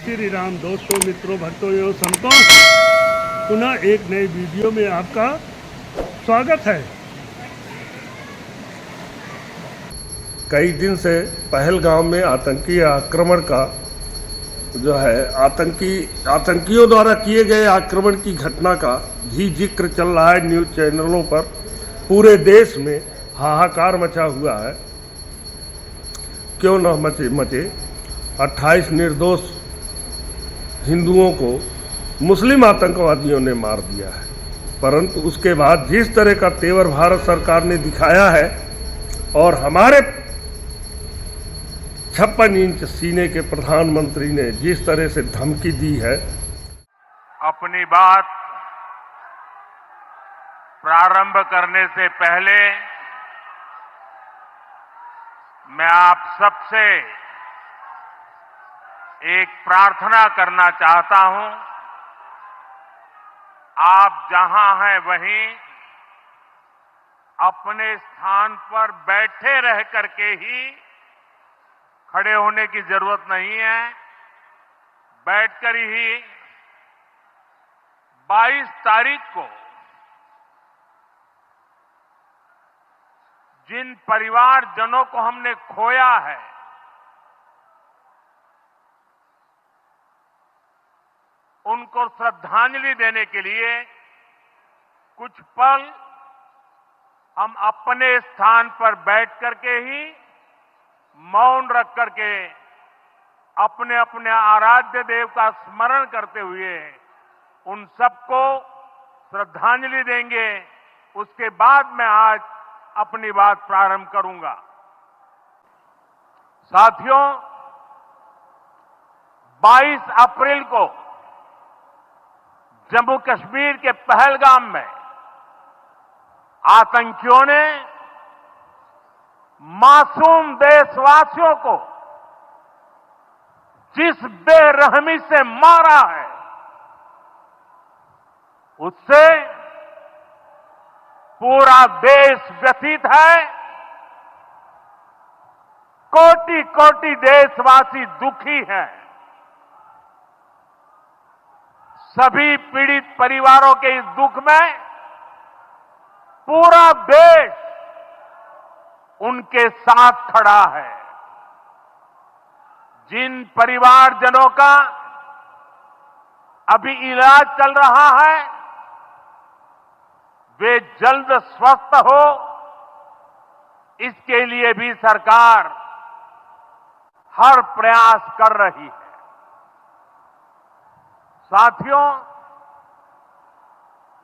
श्री राम दोस्तों, मित्रों, भक्तों एवं संतों, पुनः एक नई वीडियो में आपका स्वागत है। कई दिन से पहलगाम में आतंकी आक्रमण का जो है आतंकियों द्वारा किए गए आक्रमण की घटना का भी जिक्र चल रहा है न्यूज़ चैनलों पर। पूरे देश में हाहाकार मचा हुआ है। क्यों न मचे 28 निर्दोष हिंदुओं को मुस्लिम आतंकवादियों ने मार दिया है, परंतु उसके बाद जिस तरह का तेवर भारत सरकार ने दिखाया है और हमारे 56 इंच सीने के प्रधानमंत्री ने जिस तरह से धमकी दी है। अपनी बात प्रारंभ करने से पहले मैं आप सबसे एक प्रार्थना करना चाहता हूं। आप जहां हैं वहीं अपने स्थान पर बैठे रह करके ही, खड़े होने की जरूरत नहीं है, बैठकर ही 22 तारीख को जिन परिवारजनों को हमने खोया है, उनको श्रद्धांजलि देने के लिए कुछ पल हम अपने स्थान पर बैठ करके ही मौन रख करके अपने अपने आराध्य देव का स्मरण करते हुए उन सबको श्रद्धांजलि देंगे। उसके बाद मैं आज अपनी बात प्रारंभ करूंगा। साथियों, 22 अप्रैल को जम्मू कश्मीर के पहलगाम में आतंकियों ने मासूम देशवासियों को जिस बेरहमी से मारा है, उससे पूरा देश व्यथित है। कोटि कोटि देशवासी दुखी हैं। सभी पीड़ित परिवारों के इस दुख में पूरा देश उनके साथ खड़ा है। जिन परिवारजनों का अभी इलाज चल रहा है, वे जल्द स्वस्थ हो, इसके लिए भी सरकार हर प्रयास कर रही है। साथियों,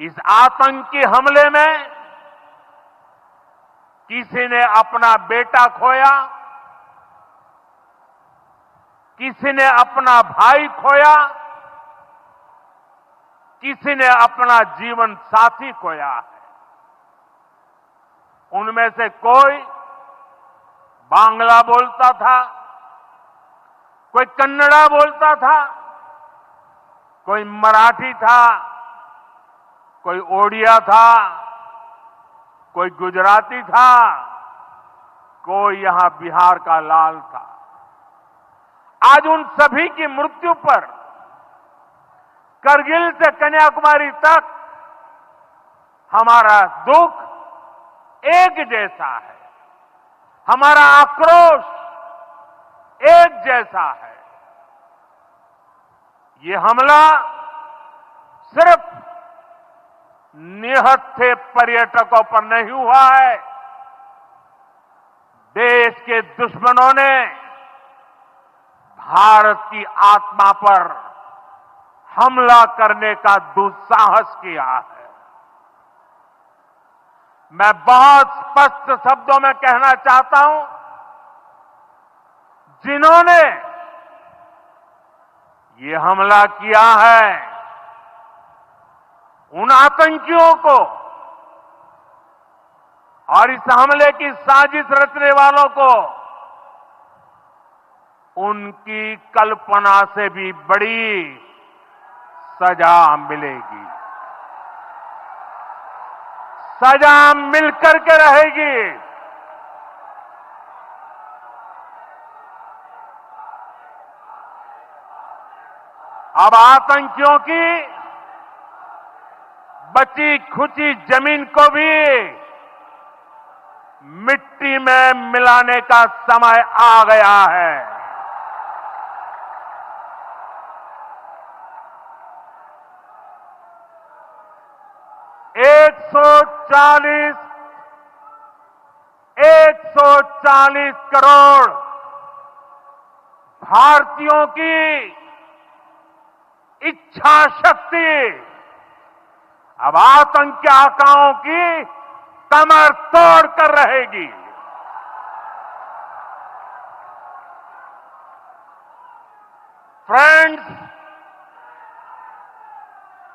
इस आतंकी हमले में किसी ने अपना बेटा खोया, किसी ने अपना भाई खोया, किसी ने अपना जीवन साथी खोया है। उनमें से कोई बांग्ला बोलता था, कोई कन्नड़ा बोलता था, कोई मराठी था, कोई ओडिया था, कोई गुजराती था, कोई यहां बिहार का लाल था। आज उन सभी की मृत्यु पर करगिल से कन्याकुमारी तक हमारा दुख एक जैसा है, हमारा आक्रोश एक जैसा है। ये हमला सिर्फ निहत्थे पर्यटकों पर नहीं हुआ है। देश के दुश्मनों ने भारत की आत्मा पर हमला करने का दुस्साहस किया है। मैं बहुत स्पष्ट शब्दों में कहना चाहता हूं, जिन्होंने ये हमला किया है, उन आतंकियों को और इस हमले की साजिश रचने वालों को उनकी कल्पना से भी बड़ी सजा मिलेगी। सजा मिलकर के रहेगी। अब आतंकियों की बची खुची जमीन को भी मिट्टी में मिलाने का समय आ गया है। एक सौ चालीस करोड़ भारतीयों की इच्छा शक्ति अब आतंकी आकाओं की कमर तोड़ कर रहेगी। Friends,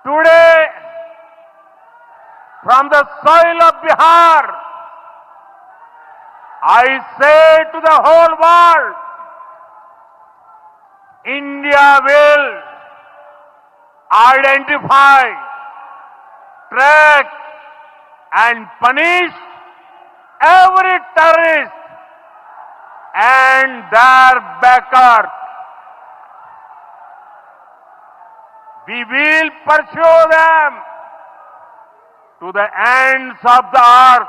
today from the soil of Bihar, I say to the whole world, India will identify, track and punish every terrorist and their backers. We will pursue them to the ends of the earth.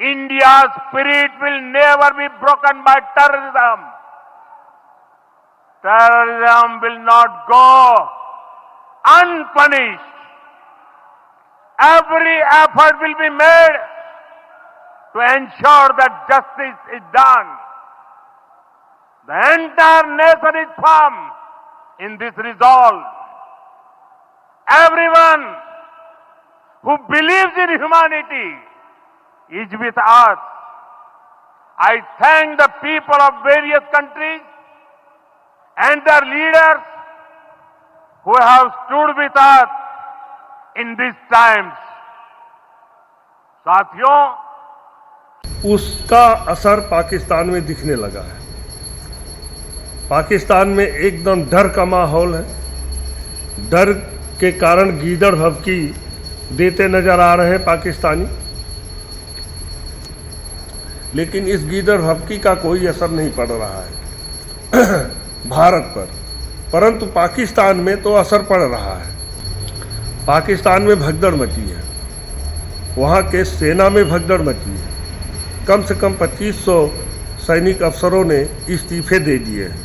India's spirit will never be broken by terrorism. Terrorism will not go unpunished. Every effort will be made to ensure that justice is done. The entire nation is firm in this resolve. Everyone who believes in humanity is with us. I thank the people of various countries and their leaders who have stood with us in these times. साथियों, उसका असर पाकिस्तान में दिखने लगा है। पाकिस्तान में एकदम डर का माहौल है। डर के कारण गीदड़ भभकी देते नजर आ रहे हैं पाकिस्तानी, लेकिन इस गीदड़ भभकी का कोई असर नहीं पड़ रहा है भारत पर, परंतु पाकिस्तान में तो असर पड़ रहा है। पाकिस्तान में भगदड़ मची है, वहाँ के सेना में भगदड़ मची है। कम से कम 2500 सैनिक अफसरों ने इस्तीफे दे दिए हैं।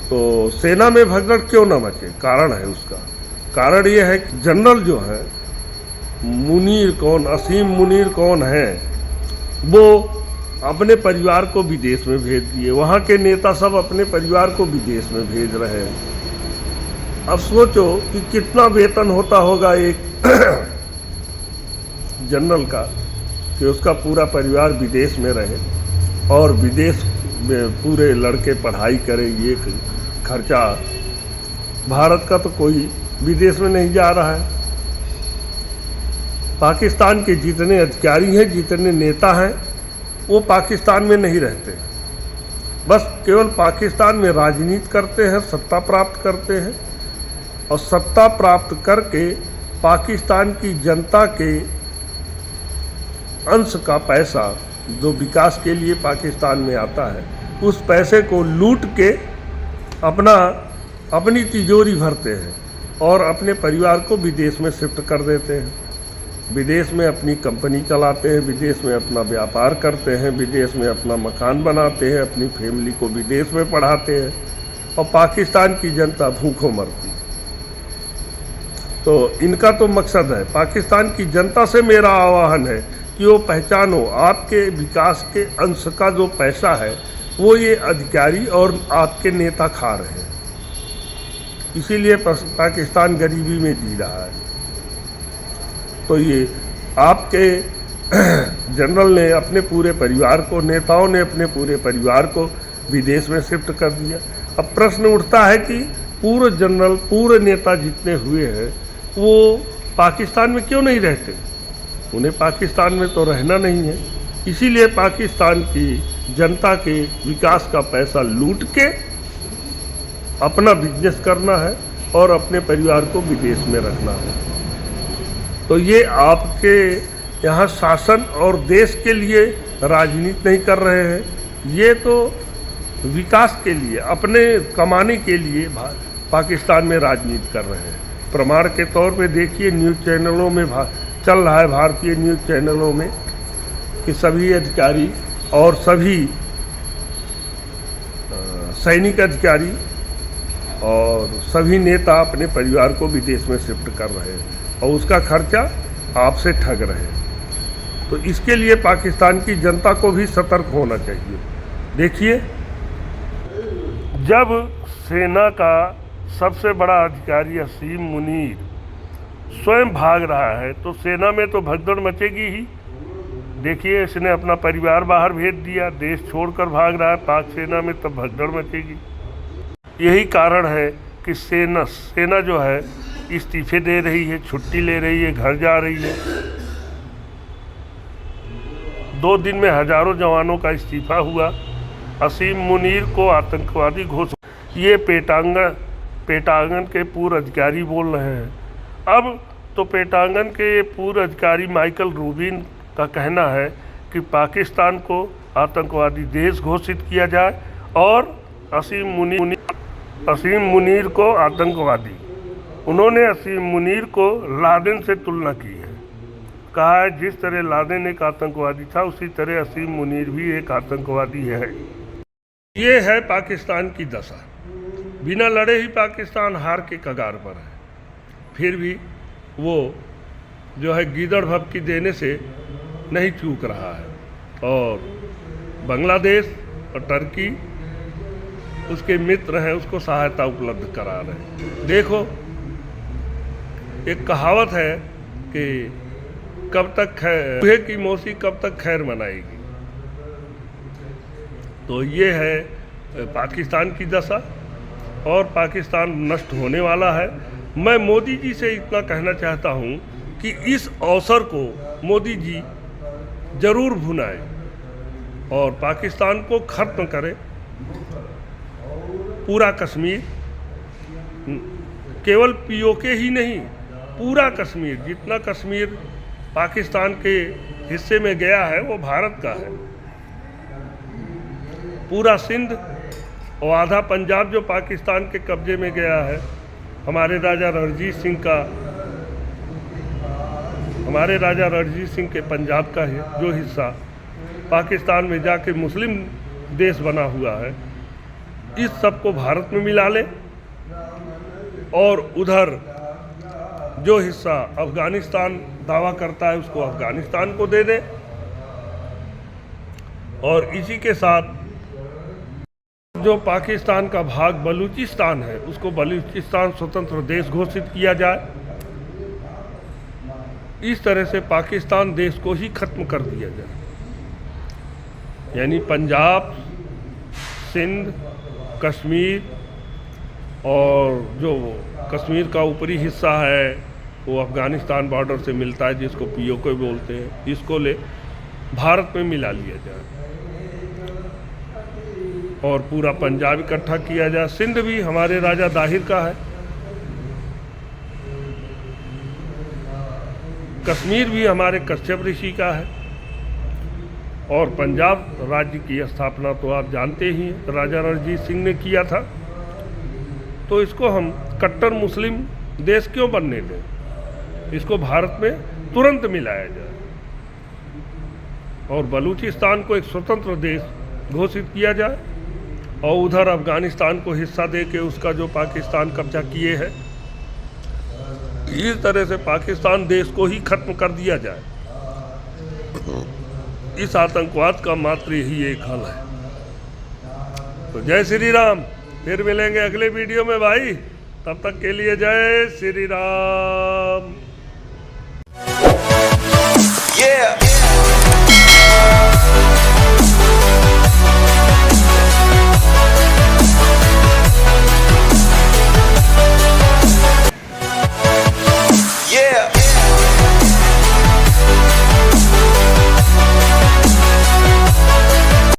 तो सेना में भगदड़ क्यों ना मचे? कारण है उसका। कारण ये है कि जनरल जो है असीम मुनीर कौन है, वो अपने परिवार को विदेश में भेज दिए। वहाँ के नेता सब अपने परिवार को विदेश में भेज रहे हैं। अब सोचो कि कितना वेतन होता होगा एक जनरल का कि उसका पूरा परिवार विदेश में रहे और विदेश में पूरे लड़के पढ़ाई करें। ये खर्चा भारत का तो कोई विदेश में नहीं जा रहा है। पाकिस्तान के जितने अधिकारी हैं, जितने नेता हैं, वो पाकिस्तान में नहीं रहते, बस केवल पाकिस्तान में राजनीति करते हैं, सत्ता प्राप्त करते हैं और सत्ता प्राप्त करके पाकिस्तान की जनता के अंश का पैसा जो विकास के लिए पाकिस्तान में आता है, उस पैसे को लूट के अपनी तिजोरी भरते हैं और अपने परिवार को विदेश में शिफ्ट कर देते हैं। विदेश में अपनी कंपनी चलाते हैं, विदेश में अपना व्यापार करते हैं, विदेश में अपना मकान बनाते हैं, अपनी फैमिली को विदेश में पढ़ाते हैं और पाकिस्तान की जनता भूखों मरती है। तो इनका तो मकसद है। पाकिस्तान की जनता से मेरा आह्वान है कि वो पहचानो, आपके विकास के अंश का जो पैसा है वो ये अधिकारी और आपके नेता खा रहे हैं। इसीलिए पाकिस्तान गरीबी में जी रहा है। तो ये आपके जनरल ने अपने पूरे परिवार को, नेताओं ने अपने पूरे परिवार को विदेश में शिफ्ट कर दिया। अब प्रश्न उठता है कि पूरे जनरल, पूरे नेता जितने हुए हैं वो पाकिस्तान में क्यों नहीं रहते? उन्हें पाकिस्तान में तो रहना नहीं है। इसीलिए पाकिस्तान की जनता के विकास का पैसा लूट के अपना बिजनेस करना है और अपने परिवार को विदेश में रखना है। तो ये आपके यहाँ शासन और देश के लिए राजनीति नहीं कर रहे हैं, ये तो विकास के लिए, अपने कमाने के लिए पाकिस्तान में राजनीति कर रहे हैं। प्रमाण के तौर पे देखिए, न्यूज़ चैनलों में चल रहा है, भारतीय न्यूज़ चैनलों में, कि सभी अधिकारी और सभी सैनिक अधिकारी और सभी नेता अपने परिवार को विदेश में शिफ्ट कर रहे हैं और उसका खर्चा आपसे ठग रहे हैं। तो इसके लिए पाकिस्तान की जनता को भी सतर्क होना चाहिए। देखिए, जब सेना का सबसे बड़ा अधिकारी असीम मुनीर स्वयं भाग रहा है तो सेना में तो भगदड़ मचेगी ही। देखिए, इसने अपना परिवार बाहर भेज दिया, देश छोड़कर भाग रहा है पाक सेना में, तब भगदड़ मचेगी। यही कारण है कि सेना जो है इस्तीफे दे रही है, छुट्टी ले रही है, घर जा रही है। 2 दिन में हजारों जवानों का इस्तीफा हुआ। असीम मुनीर को आतंकवादी घोषित, ये पेटांगन के पूर्व अधिकारी बोल रहे हैं। अब तो पेटांगन के पूर्व अधिकारी माइकल रूबिन का कहना है कि पाकिस्तान को आतंकवादी देश घोषित किया जाए और असीम मुनीर को आतंकवादी। उन्होंने असीम मुनीर को लादेन से तुलना की है। कहा है जिस तरह लादेन एक आतंकवादी था उसी तरह असीम मुनीर भी एक आतंकवादी है। ये है पाकिस्तान की दशा। बिना लड़े ही पाकिस्तान हार के कगार पर है, फिर भी वो जो है गीदड़ भभकी देने से नहीं चूक रहा है और बांग्लादेश और टर्की उसके मित्र हैं, उसको सहायता उपलब्ध करा रहे हैं। देखो, एक कहावत है कि कब तक चूहे की मौसी कब तक खैर मनाएगी। तो ये है पाकिस्तान की दशा और पाकिस्तान नष्ट होने वाला है। मैं मोदी जी से इतना कहना चाहता हूँ कि इस अवसर को मोदी जी जरूर भुनाएं और पाकिस्तान को खत्म करें। पूरा कश्मीर, केवल पीओके ही नहीं, पूरा कश्मीर, जितना कश्मीर पाकिस्तान के हिस्से में गया है वो भारत का है। पूरा सिंध और आधा पंजाब जो पाकिस्तान के कब्जे में गया है, हमारे राजा रणजीत सिंह के पंजाब का है जो हिस्सा पाकिस्तान में जाके मुस्लिम देश बना हुआ है, इस सब को भारत में मिला ले और उधर जो हिस्सा अफगानिस्तान दावा करता है उसको अफगानिस्तान को दे दे और इसी के साथ जो पाकिस्तान का भाग बलूचिस्तान है उसको बलूचिस्तान स्वतंत्र देश घोषित किया जाए। इस तरह से पाकिस्तान देश को ही खत्म कर दिया जाए, यानी पंजाब, सिंध, कश्मीर और जो कश्मीर का ऊपरी हिस्सा है वो अफगानिस्तान बॉर्डर से मिलता है जिसको पीओके बोलते हैं, इसको ले भारत में मिला लिया जाए और पूरा पंजाब इकट्ठा किया जाए। सिंध भी हमारे राजा दाहिर का है, कश्मीर भी हमारे कश्यप ऋषि का है और पंजाब राज्य की स्थापना तो आप जानते ही हैं राजा रणजीत सिंह ने किया था। तो इसको हम कट्टर मुस्लिम देश क्यों बनने दें, इसको भारत में तुरंत मिलाया जाए और बलूचिस्तान को एक स्वतंत्र देश घोषित किया जाए और उधर अफगानिस्तान को हिस्सा दे के उसका जो पाकिस्तान कब्जा किए है, इस तरह से पाकिस्तान देश को ही खत्म कर दिया जाए। इस आतंकवाद का मात्र यही एक हल है। तो जय श्री राम, फिर मिलेंगे अगले वीडियो में भाई, तब तक के लिए जय श्री राम।